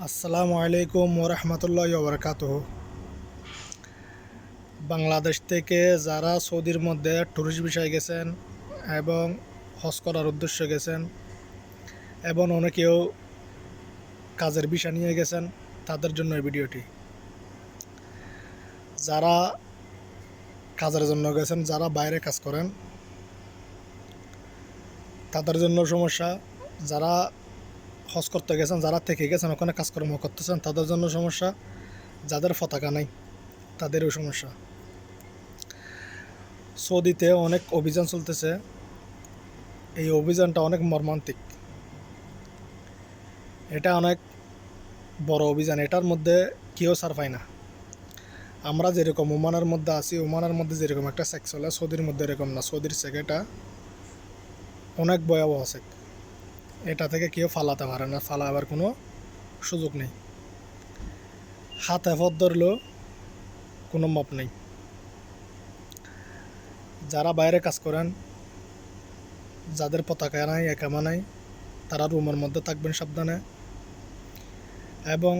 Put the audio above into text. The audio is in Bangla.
আসসালামু আলাইকুম ওরহমতুল্লাহি ওবরাকাতুহু। বাংলাদেশ থেকে যারা সৌদির মধ্যে ট্যুরিস্ট ভিসায় গেছেন এবং হজ করার উদ্দেশ্যে গেছেন এবং অনেকেও কাজের ভিসা নিয়ে গেছেন, তাদের জন্য এই ভিডিওটি। যারা কাজের জন্য গেছেন, যারা বাইরে কাজ করেন, তাদের জন্য সমস্যা। যারা হজ করতে গেছেন, যারা থেকে গেছেন, ওখানে কাজকর্ম করতেছেন, তাদের জন্য সমস্যা। যাদের পতাকা নাই তাদেরও সমস্যা। সৌদিতে অনেক অভিযান চলতেছে। এই অভিযানটা অনেক মর্মান্তিক। এটা অনেক বড় অভিযান। এটার মধ্যে কেউ ছাড় পায় না। আমরা যেরকম ওমানের মধ্যে আছি, ওমানের মধ্যে যেরকম একটা সেক চলে, সৌদির মধ্যে এরকম না। সৌদির সেক এটা অনেক ভয়াবহ সেক। এটা থেকে কেউ ফালাতে পারে না, ফালাবার কোনো সুযোগ নেই। হাতে পথ ধরলেও কোনো মাপ নেই। যারা বাইরে কাজ করেন, যাদের পতাকা নাই, একামা নাই, তারা রুমের মধ্যে থাকবেন সাবধানে। এবং